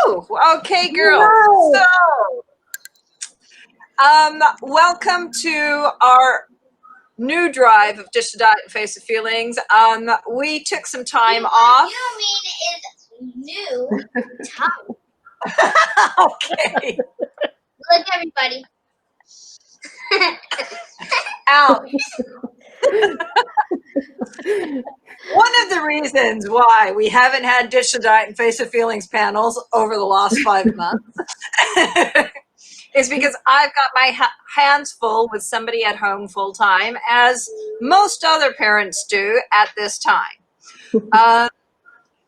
Woo! Okay, girls. So, welcome to our new drive of Dish the Diet and Face the Feelings. We took some time off. You mean is new time. Okay. Look, everybody. Ouch. One of the reasons why we haven't had Dish the Diet and Face the Feelings panels over the last 5 months is because I've got my hands full with somebody at home full time, as most other parents do at this time.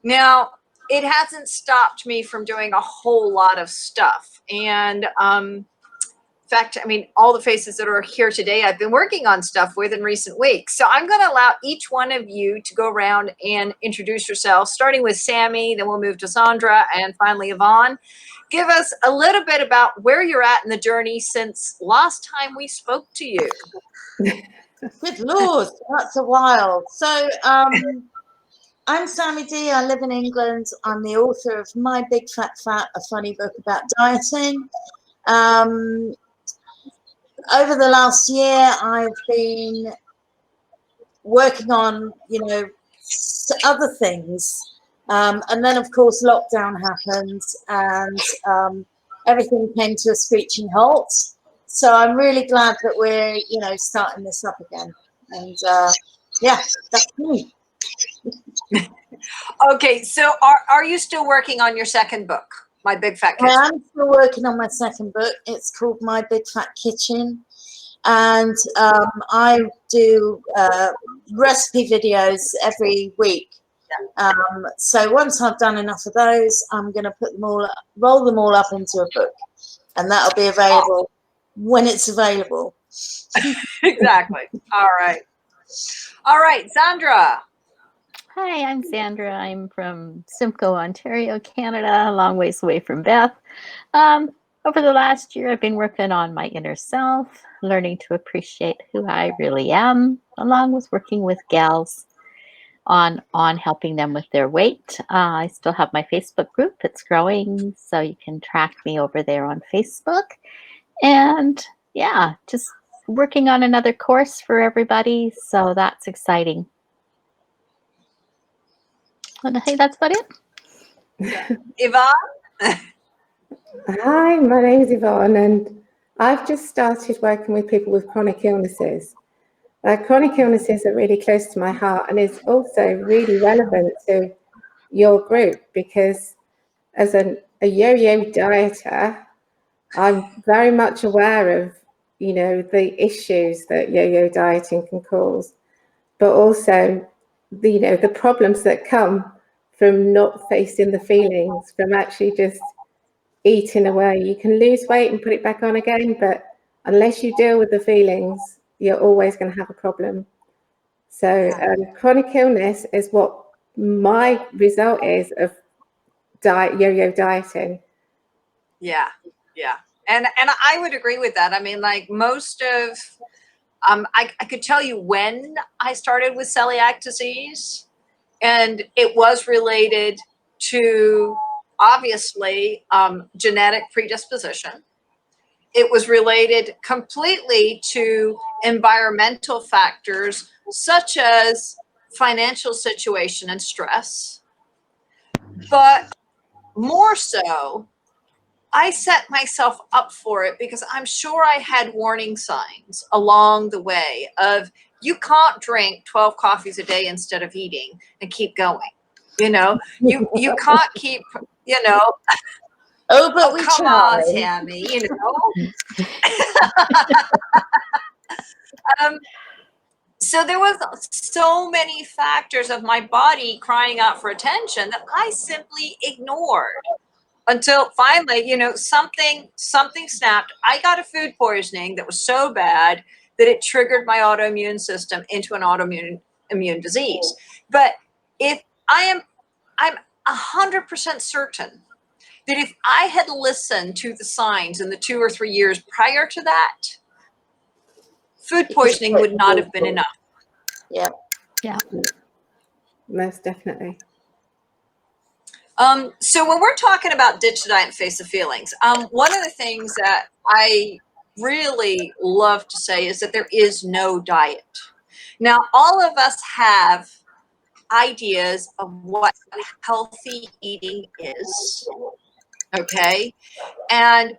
Now, it hasn't stopped me from doing a whole lot of stuff. And in fact, I mean, all the faces that are here today, I've been working on stuff with in recent weeks. So I'm going to allow each one of you to go around and introduce yourself, starting with Sammy, then we'll move to Sandra, and finally Yvonne. Give us a little bit about where you're at in the journey since last time we spoke to you. Good Lord, that's a while. So I'm Sammy D. I live in England. I'm the author of My Big Fat Fat, a funny book about dieting. Over the last year, I've been working on, other things. And then, of course, lockdown happened and everything came to a screeching halt. So I'm really glad that we're, starting this up again. And yeah, that's me. Okay, so are you still working on your second book, My Big Fat Kitchen? I'm still working on my second book. It's called My Big Fat Kitchen. And I do recipe videos every week. So once I've done enough of those, I'm going to roll them all up into a book. And that'll be available when it's available. Exactly. All right, Sandra. Hi, I'm Sandra. I'm from Simcoe, Ontario, Canada, a long ways away from Beth. Over the last year, I've been working on my inner self, learning to appreciate who I really am, along with working with gals on helping them with their weight. I still have my Facebook group. It's growing, so you can track me over there on Facebook. And yeah, just working on another course for everybody, so that's exciting. And I think that's about it. Yvonne? Hi, my name is Yvonne, and I've just started working with people with chronic illnesses. Chronic illnesses are really close to my heart, and it's also really relevant to your group because as a yo-yo dieter, I'm very much aware of, the issues that yo-yo dieting can cause, but also, the problems that come from not facing the feelings, from actually just eating away. You can lose weight and put it back on again, but unless you deal with the feelings, you're always going to have a problem. So chronic illness is what my result is of yo-yo dieting. Yeah. And I would agree with that. I mean, like most of, I could tell you when I started with celiac disease, and it was related to, obviously, genetic predisposition. It was related completely to environmental factors such as financial situation and stress. But more so, I set myself up for it because I'm sure I had warning signs along the way of you can't drink 12 coffees a day instead of eating and keep going. You can't keep, Oh, but we come try. on, Tammy, So there was so many factors of my body crying out for attention that I simply ignored until finally, something snapped. I got a food poisoning that was so bad that it triggered my autoimmune system into an autoimmune disease. But if I'm 100% certain that if I had listened to the signs in the 2 or 3 years prior to that, food poisoning would not have been enough. Yeah. Most definitely. So when we're talking about ditch the diet and face the feelings, one of the things that I really love to say is that there is no diet. Now, all of us have ideas of what healthy eating is, okay? And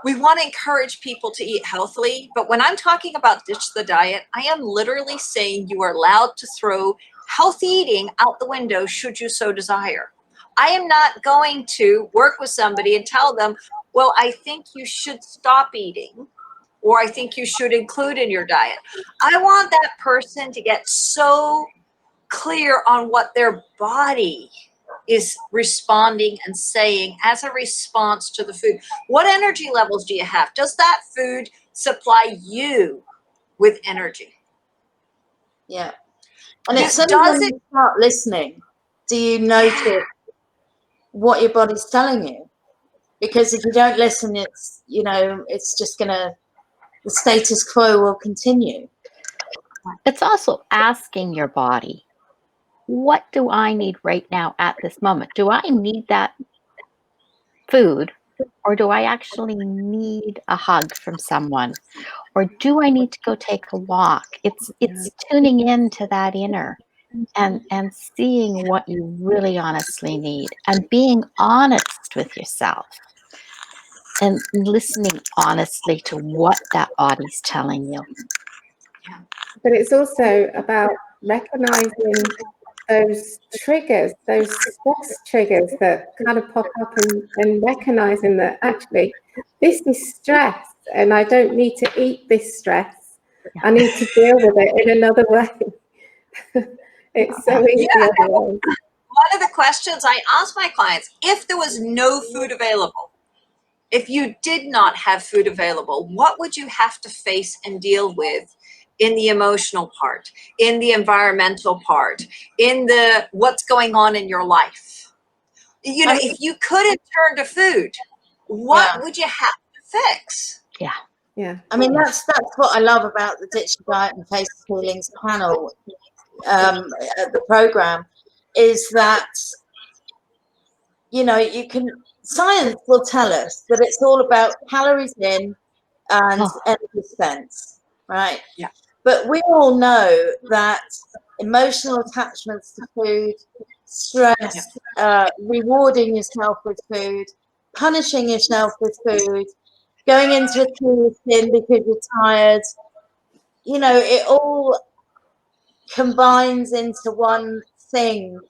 we want to encourage people to eat healthily, but when I'm talking about ditch the diet, I am literally saying you are allowed to throw healthy eating out the window should you so desire. I am not going to work with somebody and tell them, well, I think you should stop eating, or I think you should include in your diet. I want that person to get so clear on what their body is responding and saying as a response to the food. What energy levels do you have? Does that food supply you with energy? Yeah. And it's Does only when it? you start listening do you notice what your body's telling you. Because if you don't listen, it's, you know, it's just gonna, the status quo will continue. It's also asking your body, what do I need right now at this moment? Do I need that food, or do I actually need a hug from someone? Or do I need to go take a walk? It's tuning into that inner and seeing what you really honestly need and being honest with yourself and listening honestly to what that body's telling you. But it's also about recognizing those triggers, those stress triggers that kind of pop up, and recognizing that actually this is stress and I don't need to eat this stress. I need to deal with it in another way. It's so easy otherwise. One of the questions I ask my clients, if there was no food available, if you did not have food available, what would you have to face and deal with in the emotional part, in the environmental part, in the what's going on in your life? You know, if you couldn't turn to food, what would you have to fix? Yeah. Yeah. I mean, that's what I love about the Ditch the Diet and Face the Feelings panel at the program, is that, you know, you can, science will tell us that it's all about calories in and energy spent, right? Yeah. But we all know that emotional attachments to food, stress, rewarding yourself with food, punishing yourself with food, going into a routine because you're tired, you know, it all combines into one thing,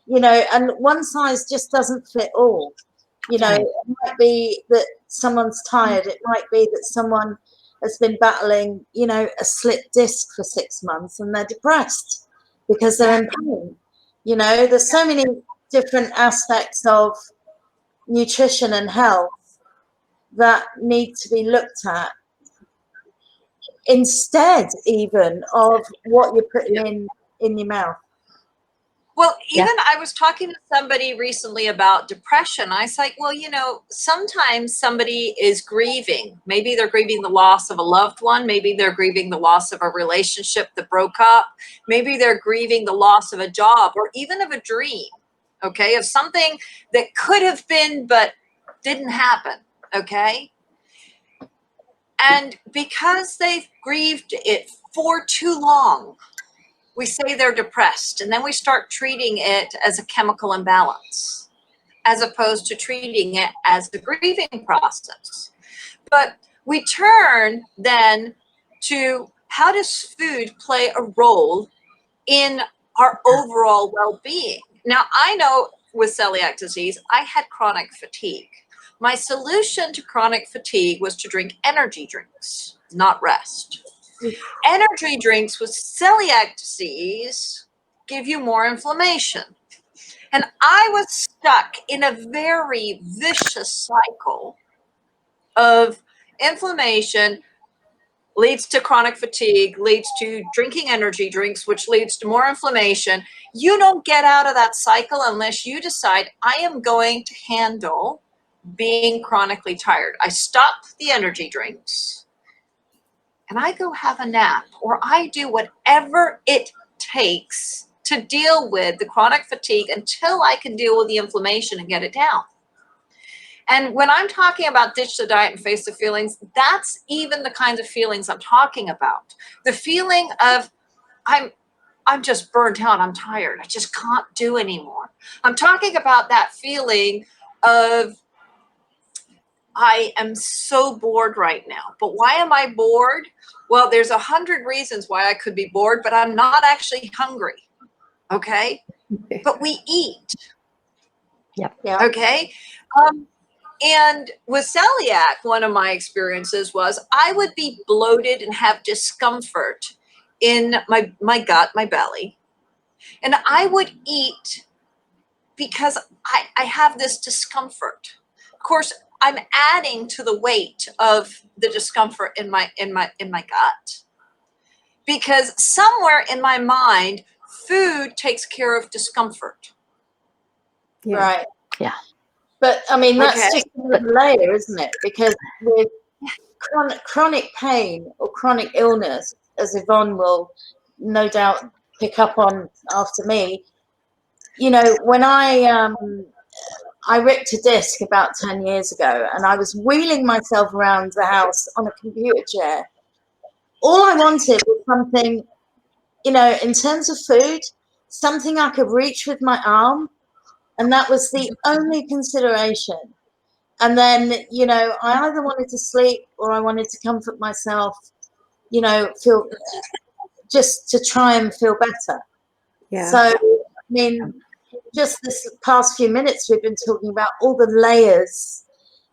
you know, and one size just doesn't fit all. You know, Right. it might be that someone's tired, it might be that someone has been battling, you know, a slipped disc for 6 months and they're depressed because they're in pain. You know, there's so many different aspects of nutrition and health that need to be looked at instead even of what you're putting in your mouth. Well, even I was talking to somebody recently about depression. I was like, well, you know, sometimes somebody is grieving. Maybe they're grieving the loss of a loved one. Maybe they're grieving the loss of a relationship that broke up. Maybe they're grieving the loss of a job or even of a dream, okay, of something that could have been but didn't happen, okay? And because they've grieved it for too long, we say they're depressed, and then we start treating it as a chemical imbalance, as opposed to treating it as a grieving process. But we turn then to, how does food play a role in our overall well-being? Now, I know with celiac disease, I had chronic fatigue. My solution to chronic fatigue was to drink energy drinks, not rest. Energy drinks with celiac disease give you more inflammation. And I was stuck in a very vicious cycle of inflammation, leads to chronic fatigue, leads to drinking energy drinks, which leads to more inflammation. You don't get out of that cycle unless you decide, I am going to handle being chronically tired. I stop the energy drinks and I go have a nap, or I do whatever it takes to deal with the chronic fatigue until I can deal with the inflammation and get it down. And when I'm talking about ditch the diet and face the feelings, that's even the kinds of feelings I'm talking about. The feeling of I'm just burnt out. I'm tired. I just can't do anymore. I'm talking about that feeling of I am so bored right now. But why am I bored? Well, there's 100 reasons why I could be bored, but I'm not actually hungry. Okay. But we eat. Yep. Yeah. Okay. And with celiac, one of my experiences was I would be bloated and have discomfort in my gut, my belly. And I would eat because I have this discomfort. Of course, I'm adding to the weight of the discomfort in my gut. Because somewhere in my mind, food takes care of discomfort. Yeah. Right. Yeah. But I mean, that's Okay. just another layer, isn't it? Because with chronic pain or chronic illness, as Yvonne will no doubt pick up on after me, you know, when I ripped a disc about 10 years ago and I was wheeling myself around the house on a computer chair. All I wanted was something, you know, in terms of food, something I could reach with my arm. And that was the only consideration. And then, you know, I either wanted to sleep or I wanted to comfort myself, you know, feel just to try and feel better. Yeah. So, I mean, just this past few minutes, we've been talking about all the layers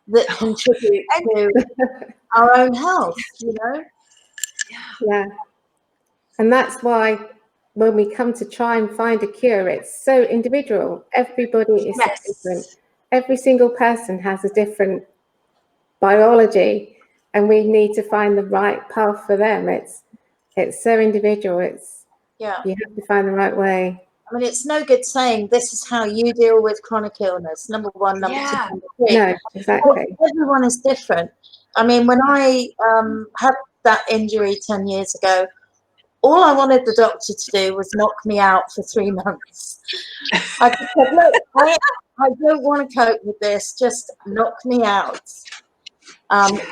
that contribute to our own health, you know? Yeah. And that's why when we come to try and find a cure, it's so individual. Everybody is so different. Yes. Every single person has a different biology, and we need to find the right path for them. It's so individual. Yeah. You have to find the right way. I mean, it's no good saying this is how you deal with chronic illness. Number one, number Yeah. two, number three. No, exactly. Everyone is different. I mean, when I had that injury 10 years ago, all I wanted the doctor to do was knock me out for 3 months. I just said, look, I don't want to cope with this. Just knock me out.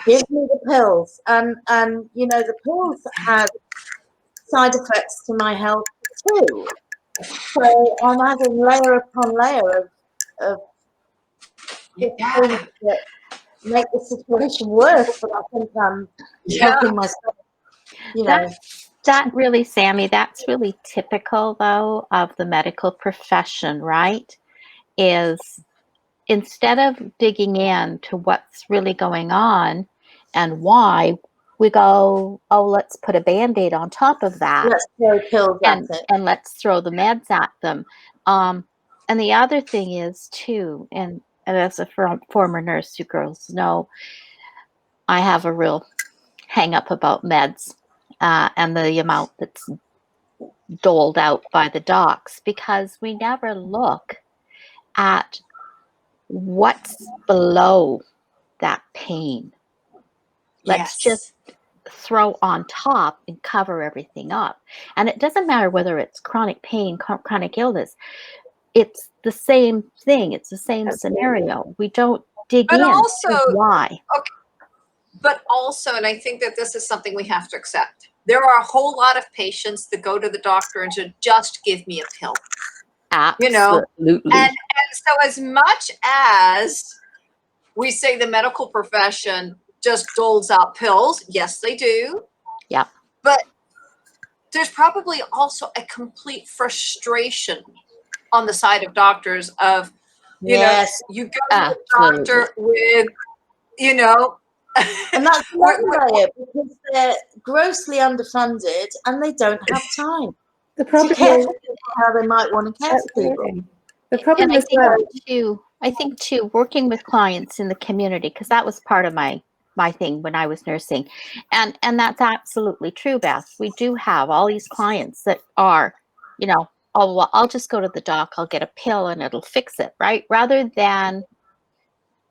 Give me the pills. And you know, the pills had side effects to my health too. So I'm adding layer upon layer of things that make the situation worse, but I think I'm helping myself, you know. That really, Sammy, that's really typical, though, of the medical profession, right? Is instead of digging into what's really going on and why, we go, oh, let's put a Band-Aid on top of that. Let's throw pills at it. And let's throw the meds at them. And the other thing is, too, and as a former nurse, you girls know, I have a real hang up about meds and the amount that's doled out by the docs, because we never look at what's below that pain. Let's just throw on top and cover everything up. And it doesn't matter whether it's chronic pain, chronic illness. It's the same thing. It's the same scenario. We don't dig But in also, to why. But also, and I think that this is something we have to accept. There are a whole lot of patients that go to the doctor and just give me a pill. Absolutely. You know, and so as much as we say the medical profession just doles out pills, yes, they do. Yep. But there's probably also a complete frustration on the side of doctors of, you know, you go to the doctor with, you know, and that's another layer, because they're grossly underfunded and they don't have time The problem to care is for people how they might want to care for people. the problem And as well. I think too, working with clients in the community, because that was part of my thing when I was nursing, and that's absolutely true, Beth. We do have all these clients that are, you know, oh well, I'll just go to the doc, I'll get a pill and it'll fix it, right? Rather than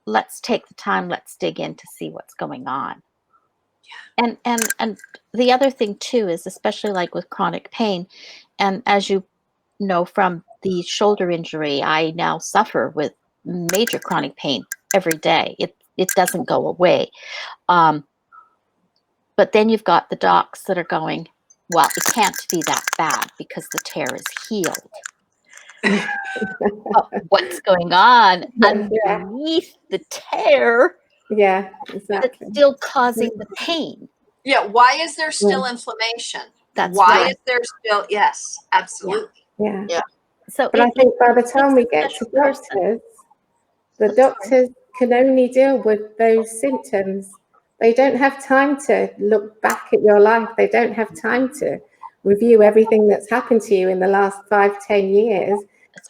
let's take the time, let's dig in to see what's going on. And the other thing too is, especially like with chronic pain, and as you from the shoulder injury, I now suffer with major chronic pain every day. It doesn't go away. But then you've got the docs that are going, well, it can't be that bad because the tear is healed. But what's going on underneath the tear Yeah, that's exactly. still causing the pain? Yeah. Why is there still inflammation? That's Why right. is there still? Yes, absolutely. Yeah. Yeah. So But I think by the time we get to doctors, the doctors can only deal with those symptoms. They don't have time to look back at your life. They don't have time to review everything that's happened to you in the last 5-10 years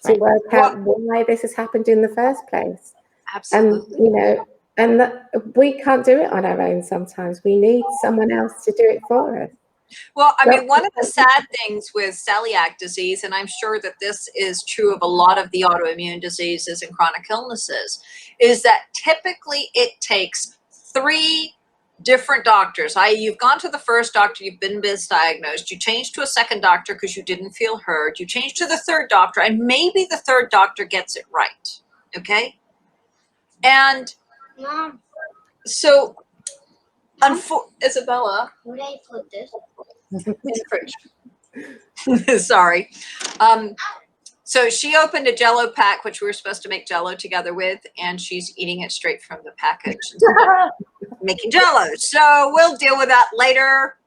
to work out why this has happened in the first place. Absolutely. And we can't do it on our own sometimes. We need someone else to do it for us. Well, I mean, one of the sad things with celiac disease, and I'm sure that this is true of a lot of the autoimmune diseases and chronic illnesses, is that typically it takes 3 different doctors. You've gone to the first doctor, you've been misdiagnosed, you change to a second doctor because you didn't feel heard, you change to the third doctor, and maybe the third doctor gets it right. Okay? And Mom, so, Isabella, where did I put this? in the fridge. Sorry. So she opened a Jell-O pack, which we were supposed to make Jell-O together with, and she's eating it straight from the package, making Jell-O. So we'll deal with that later.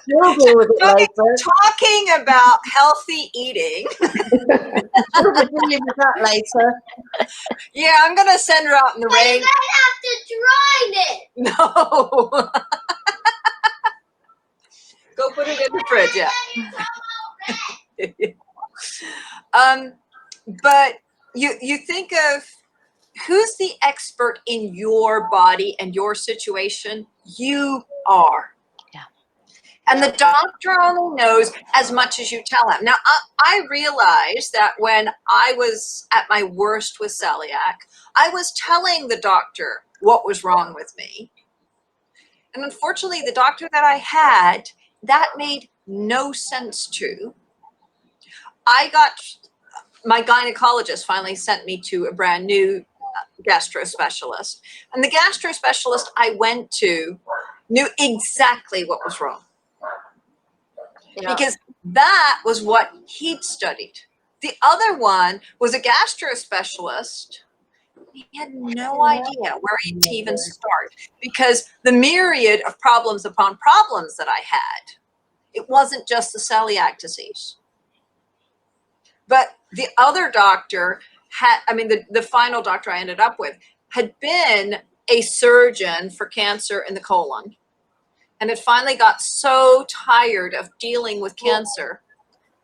We'll deal with it later. Talking about healthy eating. We'll be dealing with that later. Yeah, I'm gonna send her out in the But you rain. might have to dry it. No. Go put it in the fridge. Yeah. But you think of who's the expert in your body and your situation? You are. Yeah. And the doctor only knows as much as you tell him. Now, I realized that when I was at my worst with celiac, I was telling the doctor what was wrong with me. And unfortunately, the doctor that I had, that made no sense to. My gynecologist finally sent me to a brand new gastro specialist. And the gastro specialist I went to knew exactly what was wrong. Yeah. Because that was what he'd studied. The other one was a gastro specialist. He had no idea where to even start because the myriad of problems upon problems that I had, it wasn't just the celiac disease. But the other doctor the final doctor I ended up with had been a surgeon for cancer in the colon and had finally got so tired of dealing with cancer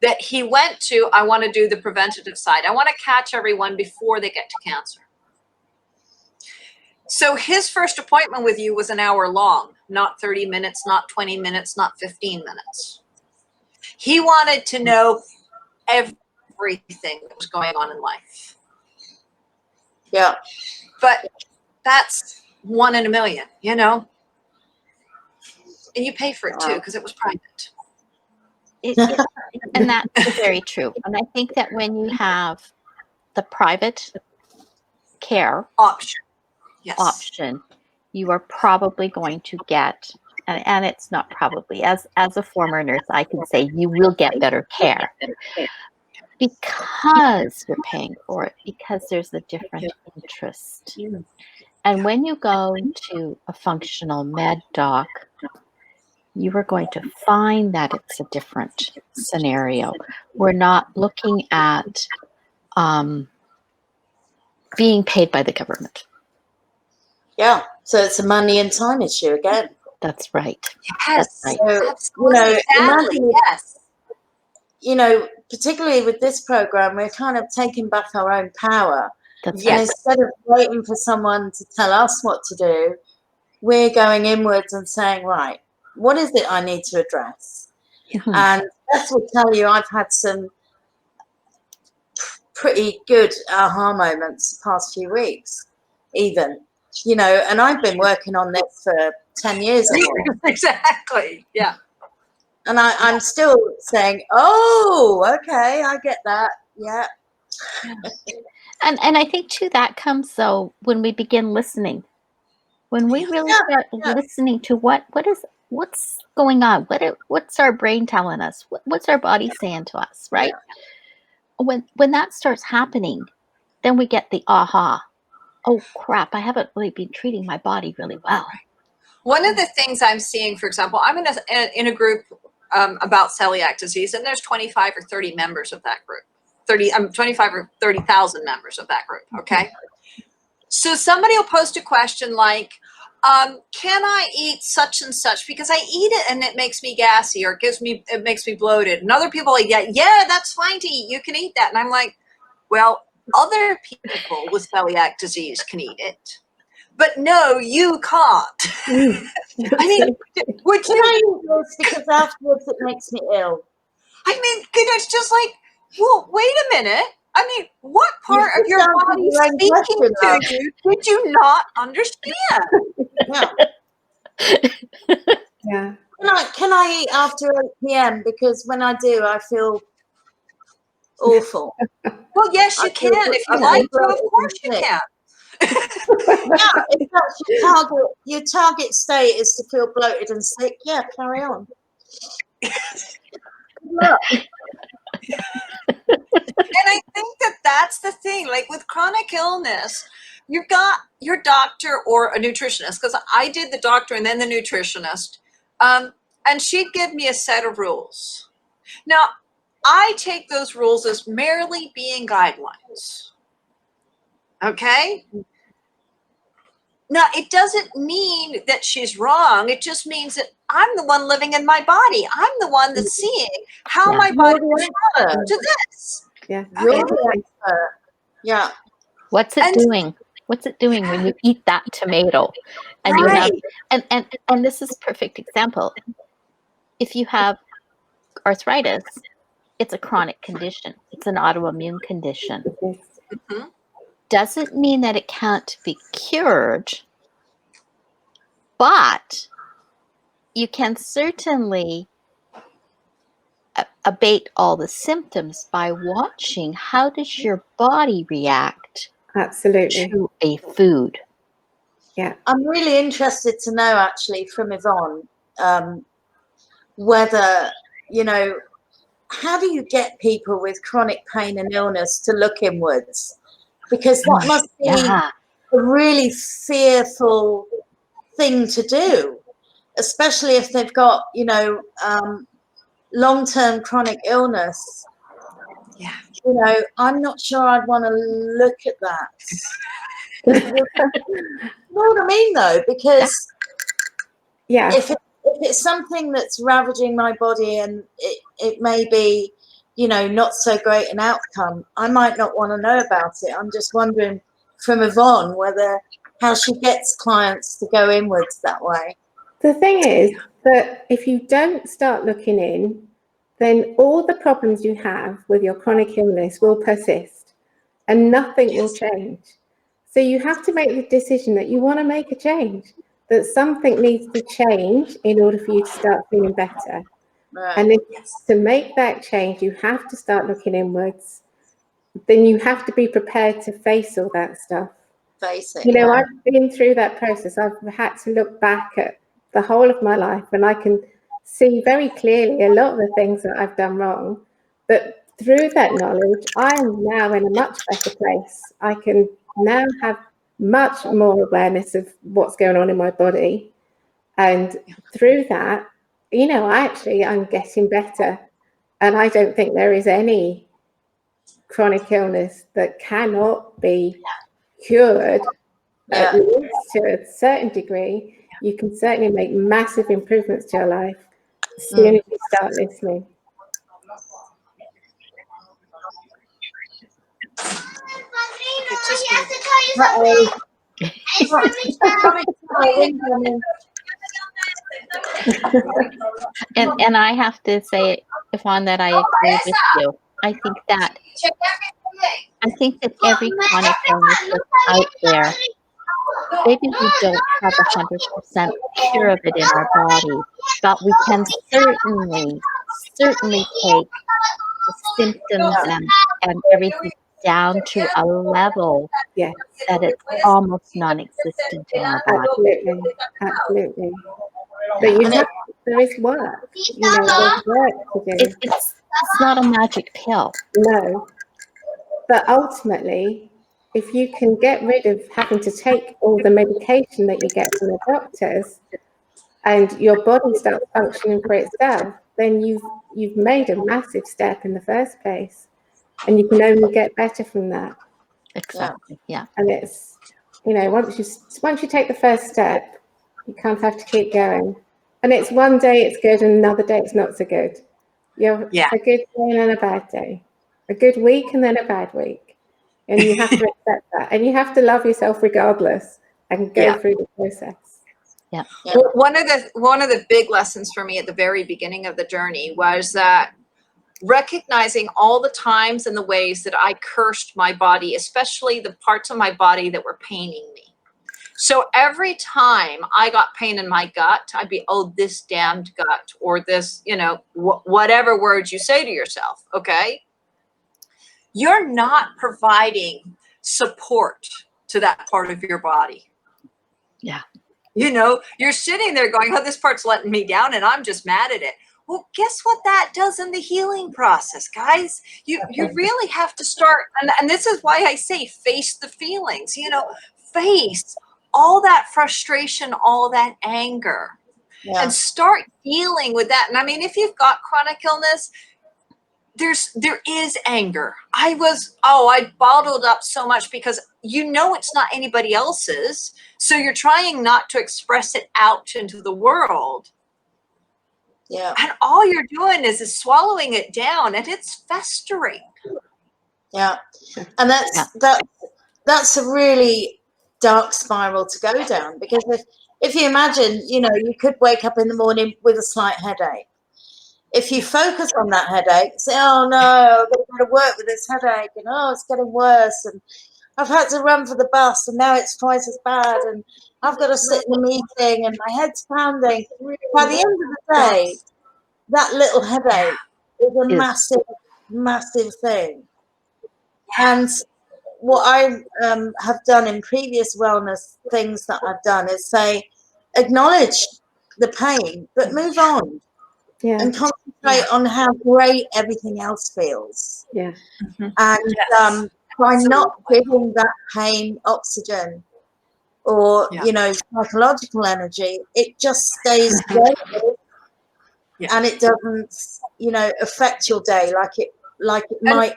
that he went to, I want to do the preventative side. I want to catch everyone before they get to cancer. So his first appointment with you was an hour long, not 30 minutes, not 20 minutes, not 15 minutes. He wanted to know everything that was going on in life. Yeah. But that's 1 in a million, And you pay for it too, because it was private. And that's very true. And I think that when you have the private care Option. Yes. option, you are probably going to get, and it's not probably, as a former nurse, I can say you will get better care because you're paying for it, because there's a different interest. And when you go to a functional med doc, you are going to find that it's a different scenario. We're not looking at being paid by the government. Yeah. So it's a money and time issue again. That's right. Yes. That's So, absolutely. Sadly, imagine, yes. particularly with this program, we're kind of taking back our own power. That's And right. instead of waiting for someone to tell us what to do, we're going inwards and saying, right, what is it I need to address? And Beth will tell you I've had some pretty good aha moments the past few weeks, even, and I've been working on this for 10 years or more. Exactly. Yeah. And I'm still saying, oh, okay, I get that. Yeah. And I think too that comes though when we begin listening. When we really start listening to what's going on, what's our brain telling us, what's our body saying to us, right? When that starts happening, then we get the aha. Oh crap! I haven't really been treating my body really well. One of the things I'm seeing, for example, I'm in a group about celiac disease, and there's 25 or 30 members of that group. 25 or 30,000 members of that group. Okay. So somebody will post a question like, can I eat such and such because I eat it and it makes me gassy or it makes me bloated. And other people are like, yeah, that's fine to eat. You can eat that. And I'm like, well, other people with celiac disease can eat it, but no, you can't. I mean, would Can you? I eat this because afterwards it makes me ill? I mean, it's just like, well, wait a minute. I mean, what part of just your answered body your own speaking question, to love. you did you not understand? Yeah. Yeah. Can I eat after 8 p.m. because when I do, I feel awful. Well, yes, you can. If you like to, of course you can. Yeah, if that's your target state is to feel bloated and sick, yeah, carry on. Good luck. And I think that's the thing. Like with chronic illness, you've got your doctor or a nutritionist, because I did the doctor and then the nutritionist, and she'd give me a set of rules. Now, I take those rules as merely being guidelines. Okay? Now, it doesn't mean that she's wrong. It just means that I'm the one living in my body. I'm the one that's seeing how my body responds to this. Yeah. You're the expert. Yeah. What's it doing? What's it doing when you eat that tomato? And Right. you have and this is a perfect example. If you have arthritis, it's a chronic condition. It's an autoimmune condition. Mhm. Doesn't mean that it can't be cured, but you can certainly abate all the symptoms by watching how does your body react Absolutely. to a food. Yeah. I'm really interested to know, actually, from Yvonne, whether, how do you get people with chronic pain and illness to look inwards? Because that must be Yeah. a really fearful thing to do, especially if they've got, long-term chronic illness. Yeah. I'm not sure I'd want to look at that. You know what I mean, though? Because Yeah. if it's something that's ravaging my body and it may be, not so great an outcome, I might not want to know about it. I'm just wondering from Yvonne how she gets clients to go inwards that way. The thing is that if you don't start looking in, then all the problems you have with your chronic illness will persist and nothing will change. So you have to make the decision that you want to make a change, that something needs to change in order for you to start feeling better. Right. And to make that change, you have to start looking inwards. Then you have to be prepared to face all that stuff. Face it. I've been through that process. I've had to look back at the whole of my life, and I can see very clearly a lot of the things that I've done wrong. But through that knowledge, I am now in a much better place. I can now have much more awareness of what's going on in my body. And through that, I'm getting better. And I don't think there is any chronic illness that cannot be cured. At least to a certain degree. You can certainly make massive improvements to your life as soon as you start listening. And I have to say, Yvonne, that I agree with you. I think that every chronic illness that's out there, maybe we don't have 100% cure of it in our body, but we can certainly take the symptoms and everything down to a level Yeah, that it's almost non-existent in our body. absolutely. Yeah. But you have, there is work, you know, there's work to do. It's not a magic pill. No, but ultimately, if you can get rid of having to take all the medication that you get from the doctors, and your body starts functioning for itself, then you've made a massive step in the first place, and you can only get better from that. Exactly. Yeah. And it's, you know, once you take the first step, you kind of have to keep going. And it's one day it's good and another day it's not so good. You have a good day and then a bad day, a good week and then a bad week, and you have to accept that, and you have to love yourself regardless and go through the process. Yeah. Well, one of the big lessons for me at the very beginning of the journey was that recognizing all the times and the ways that I cursed my body, especially the parts of my body that were paining me. So every time I got pain in my gut, I'd be, oh, this damned gut, or this, you know, whatever words you say to yourself. Okay. You're not providing support to that part of your body. Yeah. You know, you're sitting there going, oh, this part's letting me down and I'm just mad at it. Well, guess what that does in the healing process, guys? You really have to start, and this is why I say face the feelings, you know, face all that frustration, all that anger, and start dealing with that. And I mean, if you've got chronic illness, there is anger. I bottled up so much because you know it's not anybody else's. So you're trying not to express it out into the world. Yeah. And all you're doing is swallowing it down, and it's festering. Yeah. And that's a really dark spiral to go down, because if you imagine, you know, you could wake up in the morning with a slight headache. If you focus on that headache, say, oh no, I've got to go to work with this headache, and oh, it's getting worse, and I've had to run for the bus, and now it's twice as bad, and I've got to sit in a meeting, and my head's pounding. By the end of the day, that little headache is a massive, massive thing. And what I have done in previous wellness things that I've done is say, acknowledge the pain, but move on. Yeah. And concentrate on how great everything else feels. Yeah. And by not giving that pain oxygen or, you know, psychological energy, it just stays there. And it doesn't, you know, affect your day like it might.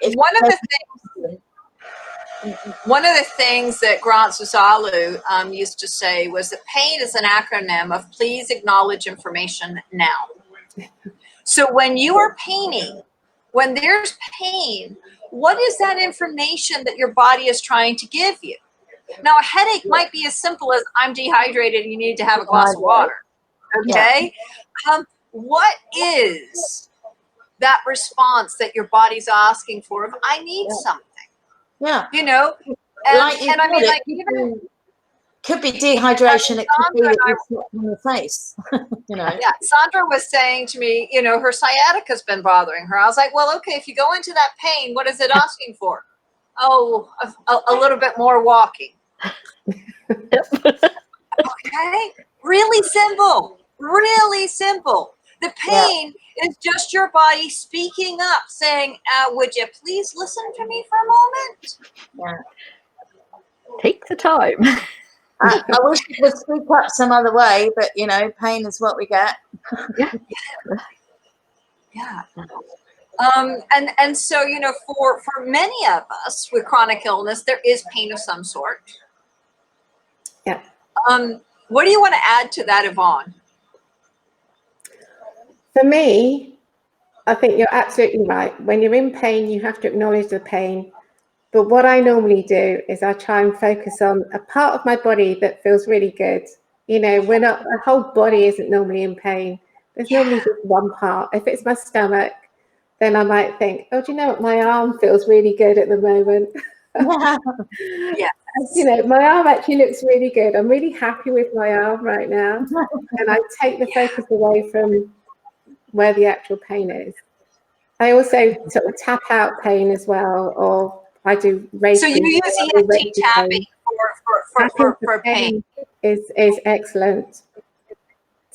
One of the things that Grant Susalu used to say was that pain is an acronym of please acknowledge information now. So when you are painting, when there's pain, what is that information that your body is trying to give you? Now, a headache might be as simple as I'm dehydrated and you need to have a glass of water. Okay? What is that response that your body's asking for if I need something? Yeah. You know? And I mean, like, even could be dehydration. It could be that you slip on your face. You know. Yeah, Sandra was saying to me, you know, her sciatica's been bothering her. I was like, well, okay, if you go into that pain, what is it asking for? Oh, a little bit more walking. Okay, really simple, really simple. The pain is just your body speaking up, saying, would you please listen to me for a moment? Yeah. Take the time. I wish it would speak up some other way, but you know, pain is what we get. Yeah. And so, you know, for many of us with chronic illness, there is pain of some sort. Yeah. What do you want to add to that, Yvonne? For me, I think you're absolutely right. When you're in pain, you have to acknowledge the pain. But what I normally do is I try and focus on a part of my body that feels really good. You know, the whole body isn't normally in pain. There's normally just one part. If it's my stomach, then I might think, oh, do you know what? My arm feels really good at the moment. Yeah. You know, my arm actually looks really good. I'm really happy with my arm right now. And I take the focus away from where the actual pain is. I also sort of tap out pain as well, or I do Reiki. So you use EFT tapping for pain. Is excellent.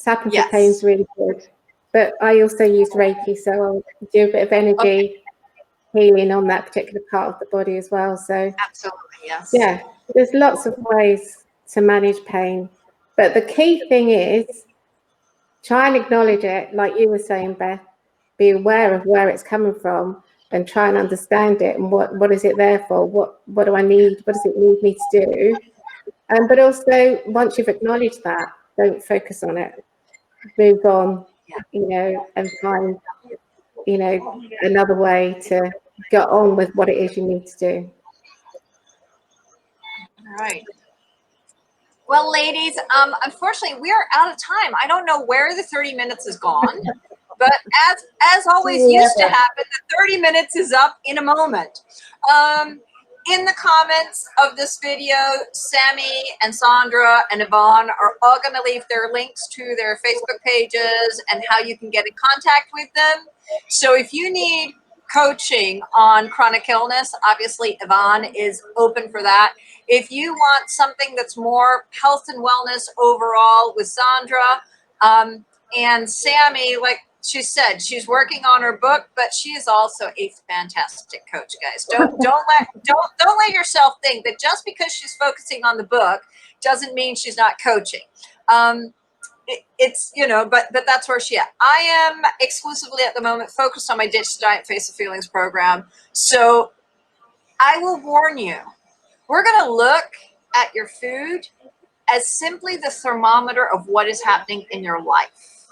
Tapping Yes. for pain is really good. But I also use Reiki, so I'll do a bit of energy healing on that particular part of the body as well. So Absolutely, yes. yeah, there's lots of ways to manage pain. But the key thing is try and acknowledge it, like you were saying, Beth. Be aware of where it's coming from and try and understand it and what is it there for? What do I need? What does it need me to do? But also, once you've acknowledged that, don't focus on it. Move on, you know, and find, you know, another way to get on with what it is you need to do. All right. Well, ladies, unfortunately, we are out of time. I don't know where the 30 minutes is gone, but as always used to happen, the 30 minutes is up in a moment. In the comments of this video, Sammy and Sandra and Yvonne are all going to leave their links to their Facebook pages and how you can get in contact with them. So if you need coaching on chronic illness, obviously Yvonne is open for that. If you want something that's more health and wellness overall with Sandra, and Sammy, like she said, she's working on her book, but she is also a fantastic coach, guys. Don't let yourself think that just because she's focusing on the book doesn't mean she's not coaching. It's, you know, but that's where she at. I am exclusively at the moment focused on my Ditch the Diet, Face the Feelings program. So I will warn you, we're going to look at your food as simply the thermometer of what is happening in your life.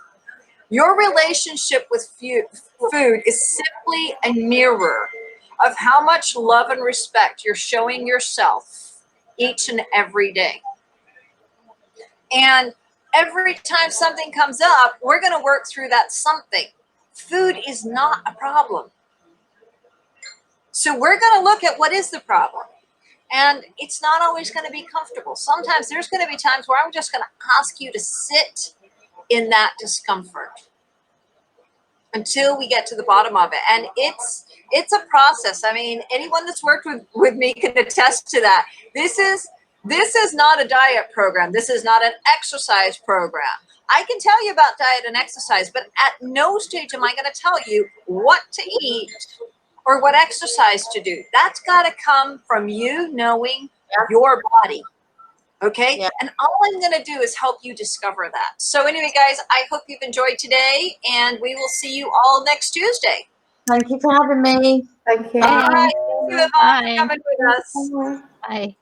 Your relationship with food is simply a mirror of how much love and respect you're showing yourself each and every day. And every time something comes up, we're going to work through that something. Food is not a problem. So we're going to look at what is the problem. And it's not always going to be comfortable. Sometimes there's going to be times where I'm just going to ask you to sit in that discomfort until we get to the bottom of it. And it's a process. I mean, anyone that's worked with me can attest to that. This is not a diet program. This is not an exercise program. I can tell you about diet and exercise, but at no stage am I going to tell you what to eat or what exercise to do. That's got to come from you knowing your body. Okay. Yeah. And all I'm going to do is help you discover that. So anyway, guys, I hope you've enjoyed today, and we will see you all next Tuesday. Thank you for having me. Thank you. All right. Thank you, Yvonne, for coming with us. Bye.